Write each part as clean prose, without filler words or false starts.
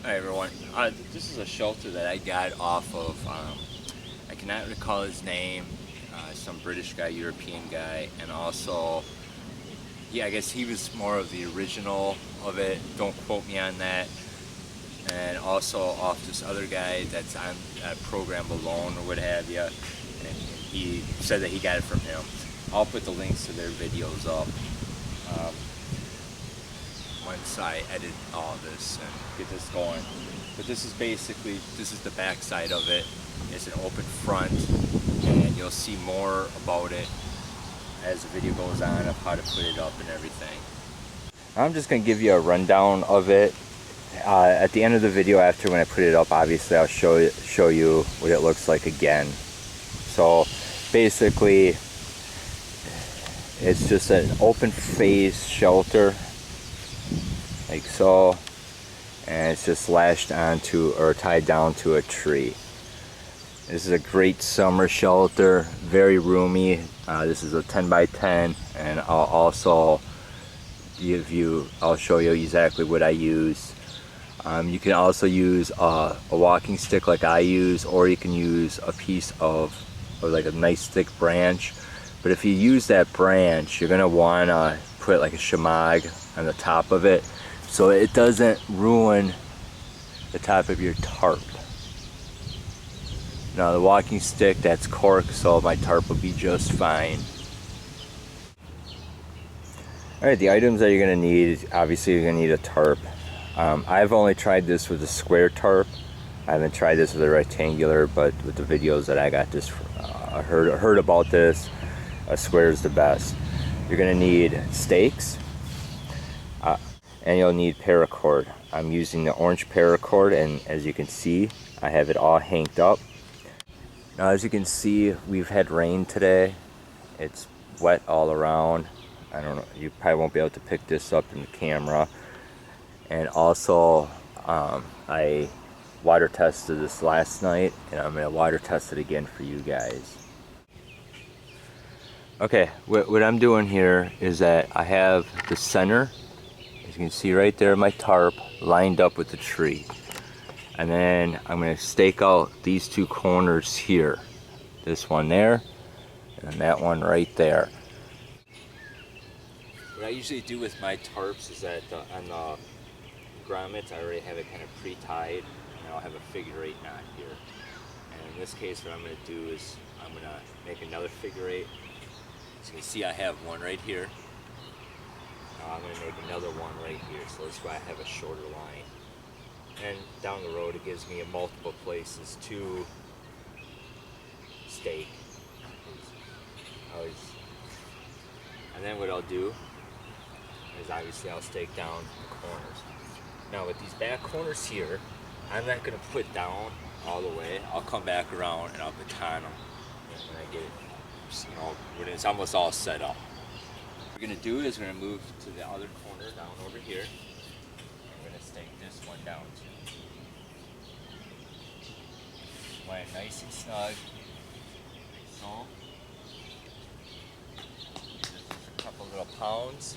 Hi everyone. This is a shelter that I got off of, I cannot recall his name, some British guy, European guy, and also, yeah, I guess he was more of the original of it, don't quote me on that, and also off this other guy that's on Program Alone or what have you, and he said that he got it from him. I'll put the links to their videos up. Once I edit all this and get this going. But this is basically, this is the back side of it. It's an open front, and you'll see more about it as the video goes on of how to put it up and everything. I'm just going to give you a rundown of it. At the end of the video, after when I put it up, obviously I'll show you what it looks like again. So basically, it's just an open phase shelter, like so, and it's just lashed onto or tied down to a tree. This is a great summer shelter, very roomy. This is a 10 by 10, and I'll show you exactly what I use. You can also use a walking stick like I use, or you can use a piece of, or like a nice thick branch. But if you use that branch, you're gonna wanna put like a shemagh on the top of it, so it doesn't ruin the top of your tarp. Now the walking stick, that's cork, so my tarp will be just fine. Alright, the items that you're going to need, obviously you're going to need a tarp. I've only tried this with a square tarp. I haven't tried this with a rectangular, but with the videos that I got this, heard about this, a square is the best. You're going to need stakes, and you'll need paracord. I'm using the orange paracord, and as you can see, I have it all hanged up. Now as you can see, we've had rain today. It's wet all around. I don't know, you probably won't be able to pick this up in the camera. And also, I water tested this last night, and I'm gonna water test it again for you guys. Okay, what I'm doing here is that I have the center, as you can see right there, my tarp lined up with the tree. And then I'm going to stake out these two corners here. This one there, and that one right there. What I usually do with my tarps is that on the grommets, I already have it kind of pre-tied, and I'll have a figure 8 knot here. And in this case, what I'm going to do is I'm going to make another figure 8. As you can see, I have one right here. Now I'm going to make another one right here, so that's why I have a shorter line. And down the road, it gives me a multiple places to stake. And then what I'll do is obviously I'll stake down the corners. Now with these back corners here, I'm not going to put down all the way. I'll come back around and I'll baton them when I get it, when it's almost all set up. What we're going to do is we're going to move to the other corner down over here. I'm going to stake this one down too. Want it nice and snug. So, just a couple little pounds.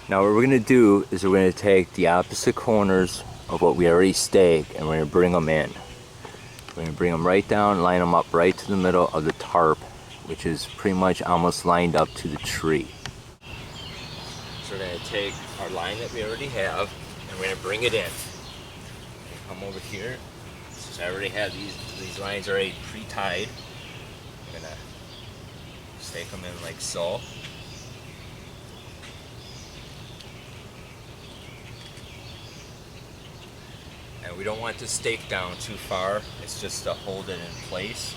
Now what we're going to do is we're going to take the opposite corners of what we already staked, and we're going to bring them in. We're going to bring them right down, line them up right to the middle of the tarp, which is pretty much almost lined up to the tree. So we're going to take our line that we already have, and we're going to bring it in. Come over here. Since I already have these lines already pre-tied, I'm going to stake them in like so. And we don't want to stake down too far. It's just to hold it in place.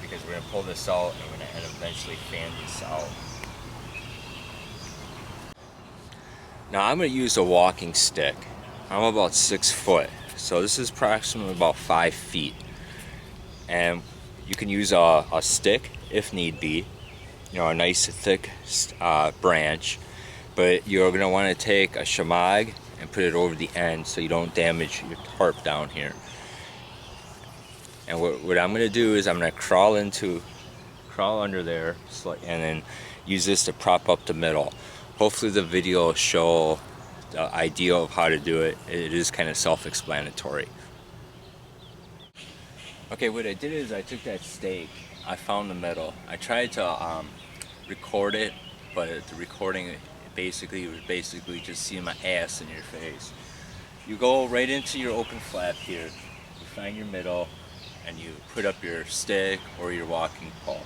Because we're going to pull this out and we're going to eventually fan this out. Now I'm going to use a walking stick. I'm about 6 foot, so this is approximately about 5 feet. And you can use a stick if need be, a nice thick branch. But you're going to want to take a shemagh and put it over the end so you don't damage your tarp down here. And what I'm going to do is I'm going to crawl into crawl under there, and then use this to prop up the middle. Hopefully the video will show the idea of how to do it. It is kind of self-explanatory. Okay, what I did is I took that stake, I found the middle. I tried to record it, but the recording basically just seeing my ass in your face. You go right into your open flap here, you find your middle, and you put up your stick or your walking pole.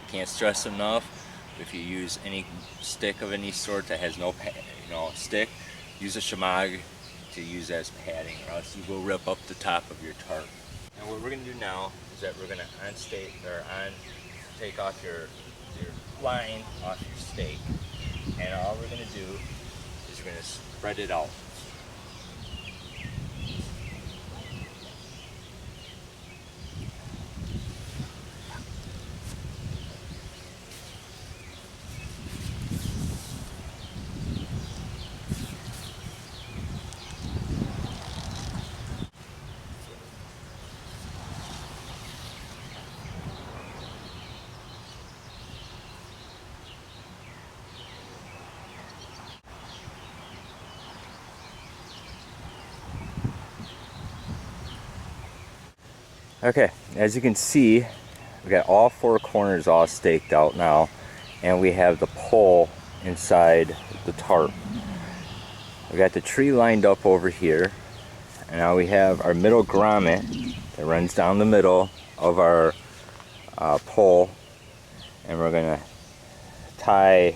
Can't stress enough, if you use any stick of any sort that has no stick, use a shamag to use as padding, or else you will rip up the top of your tarp. And what we're going to do now is that we're going to take off your line off your stake, and all we're going to do is we're going to spread it out. Okay, as you can see, we got all four corners all staked out now, and we have the pole inside the tarp. We got the tree lined up over here, and now we have our middle grommet that runs down the middle of our pole, and we're gonna tie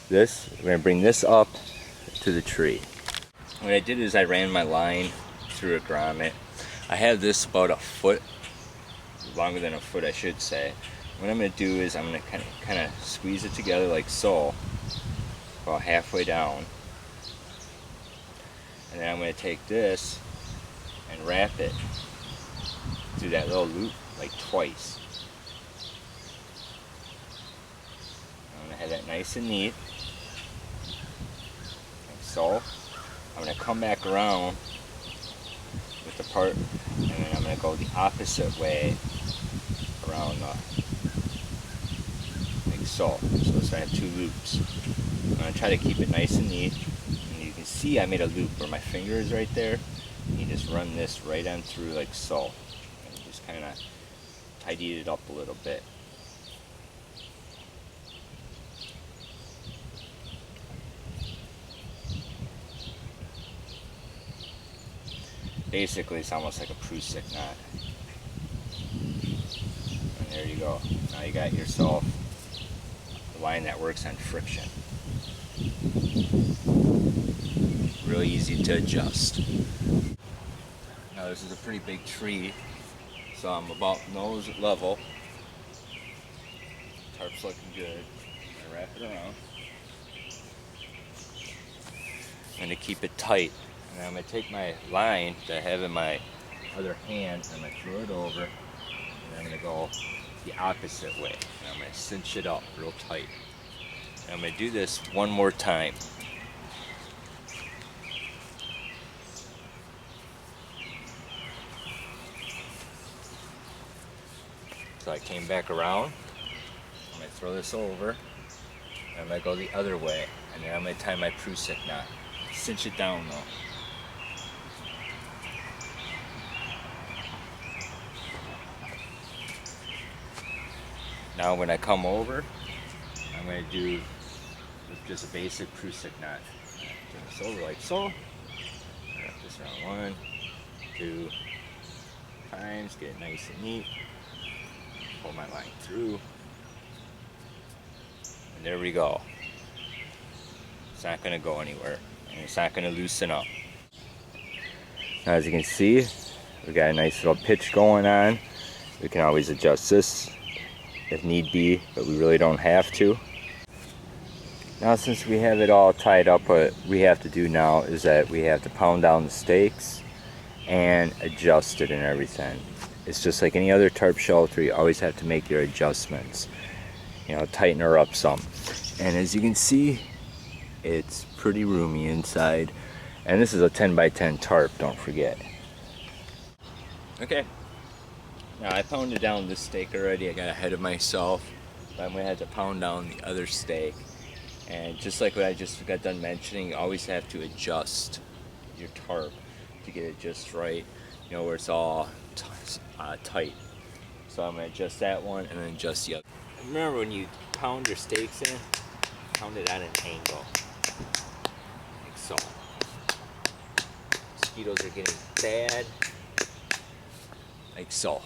this. We're gonna bring this up to the tree. What I did is I ran my line through a grommet. I have this about a foot, longer than a foot I should say. What I'm going to do is I'm going to kind of squeeze it together like so, about halfway down. And then I'm going to take this and wrap it through that little loop like twice. I'm going to have that nice and neat, like so. I'm going to come back around with the part, and then I'm going to go the opposite way around like so. So I have two loops. I'm going to try to keep it nice and neat, and you can see I made a loop where my finger is right there, and you just run this right on through like so, and just kind of tidied it up a little bit. Basically, it's almost like a prusik knot. And there you go. Now you got yourself a line that works on friction. Really easy to adjust. Now this is a pretty big tree, so I'm about nose level. Tarp's looking good. I'm gonna wrap it around. I'm gonna keep it tight. And I'm going to take my line that I have in my other hand, and I'm going to throw it over, and I'm going to go the opposite way. And I'm going to cinch it up real tight. And I'm going to do this one more time. So I came back around, I'm going to throw this over, and I'm going to go the other way, and then I'm going to tie my prusik knot. Cinch it down though. Now when I come over, I'm going to do just a basic prusik knot. Turn this over like so. Wrap this around 1, 2 times, get it nice and neat. Pull my line through. And there we go. It's not going to go anywhere, and it's not going to loosen up. Now as you can see, we got a nice little pitch going on. We can always adjust this if need be, but we really don't have to. Now since we have it all tied up, what we have to do now is that we have to pound down the stakes and adjust it and everything. It's just like any other tarp shelter, you always have to make your adjustments. You know, tighten her up some. And as you can see, it's pretty roomy inside. And this is a 10 by 10 tarp, don't forget. Okay. Now I pounded down this stake already. I got ahead of myself. I'm going to have to pound down the other stake. And just like what I just got done mentioning, you always have to adjust your tarp to get it just right, you know, where it's all tight. So I'm going to adjust that one and then adjust the other. Remember, when you pound your stakes in, pound it at an angle, like so. Mosquitoes are getting bad, like so.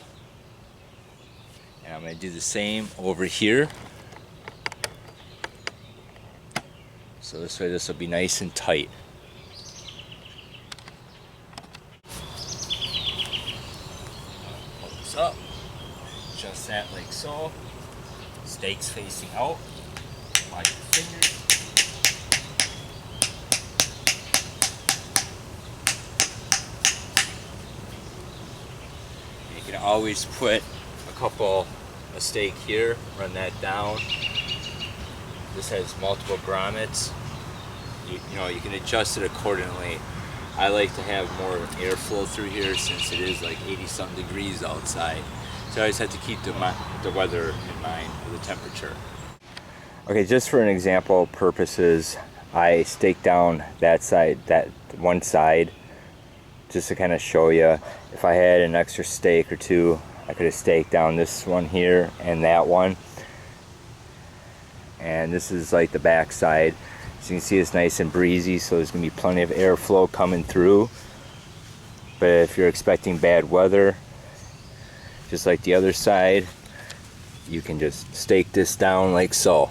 And I'm going to do the same over here. So this way this will be nice and tight. Hold this up, adjust that like so. Stakes facing out. Watch your fingers. You can always put a stake here, run that down. This has multiple grommets. You know, you can adjust it accordingly. I like to have more airflow through here since it is like 80-some degrees outside. So I always have to keep the weather in mind, or the temperature. Okay, just for an example purposes, I staked down that side, that one side, just to kind of show you. If I had an extra stake or two, I could have staked down this one here and that one. And this is like the back side. So you can see it's nice and breezy, so there's going to be plenty of airflow coming through. But if you're expecting bad weather, just like the other side, you can just stake this down like so.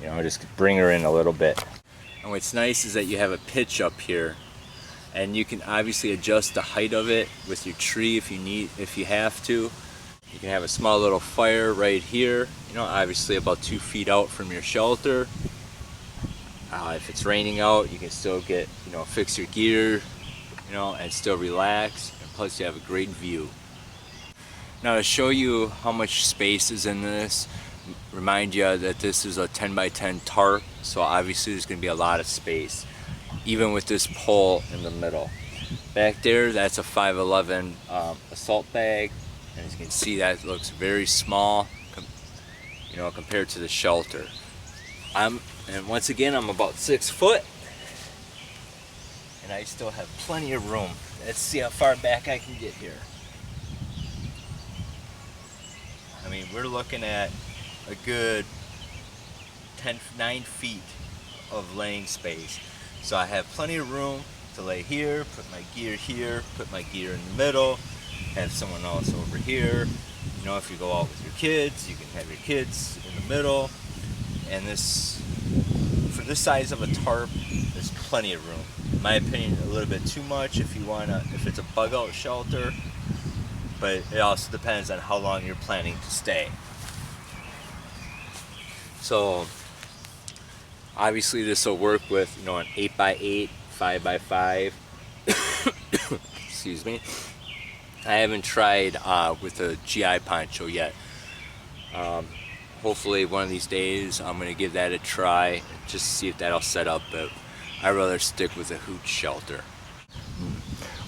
You know, just bring her in a little bit. And what's nice is that you have a pitch up here, and you can obviously adjust the height of it with your tree if you have to. You can have a small little fire right here, you know, obviously about 2 feet out from your shelter. If it's raining out, you can still get, you know, fix your gear, you know, and still relax. And plus you have a great view. Now to show you how much space is in this, remind you that this is a 10 by 10 tarp, so obviously there's going to be a lot of space, even with this pole in the middle. Back there, that's a 511 assault bag. And as you can see, that looks very small, you know, compared to the shelter. And once again, I'm about 6 foot, and I still have plenty of room. Let's see how far back I can get here. I mean, we're looking at a good 9 feet of laying space. So I have plenty of room to lay here, put my gear here, put my gear in the middle, have someone else over here. You know, if you go out with your kids, you can have your kids in the middle. And this, for this size of a tarp, there's plenty of room. In my opinion, a little bit too much if it's a bug out shelter, but it also depends on how long you're planning to stay. So obviously this will work with, you know, an 8x8, 5x5. Excuse me. I haven't tried with a GI poncho yet. Hopefully one of these days I'm going to give that a try just to see if that'll set up, but I'd rather stick with a hooch shelter.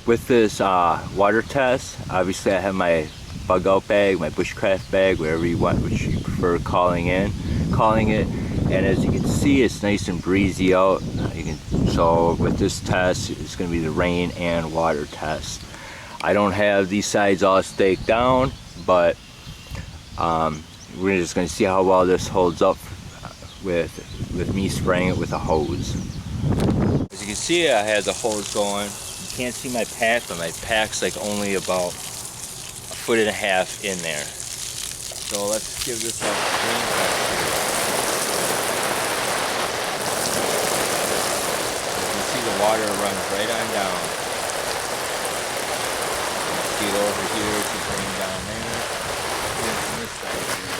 With this water test, obviously I have my bug out bag, my bushcraft bag, whatever you want, which you prefer calling it. And as you can see, it's nice and breezy out. So with this test, it's going to be the rain and water test. I don't have these sides all staked down, but we're just going to see how well this holds up with me spraying it with a hose. As you can see, I had the hose going. You can't see my pack, but my pack's like only about 1.5 feet in there. So let's give this a rain test. You can see the water runs right on down. Get over here to bring down there. From this side here.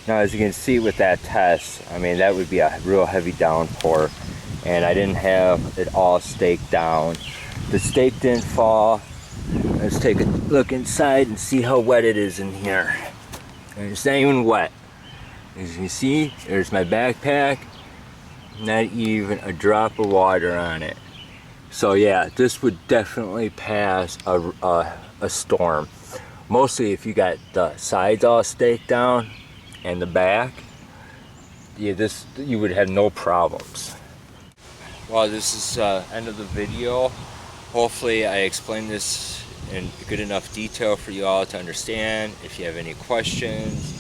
Now as you can see with that test, I mean that would be a real heavy downpour, and I didn't have it all staked down. The stake didn't fall. Let's take a look inside and see how wet it is in here. And it's not even wet. As you can see, there's my backpack. Not even a drop of water on it. So yeah, this would definitely pass a storm. Mostly if you got the sides all staked down and the back, yeah, you would have no problems. Well, this is end of the video. Hopefully I explained this in good enough detail for you all to understand. If you have any questions,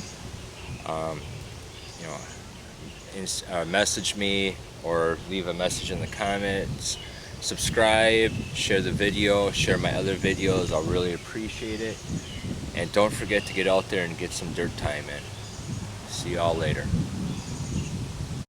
message me or leave a message in the comments. Subscribe, share the video, share my other videos. I'll really appreciate it. And don't forget to get out there and get some dirt time in. See y'all later.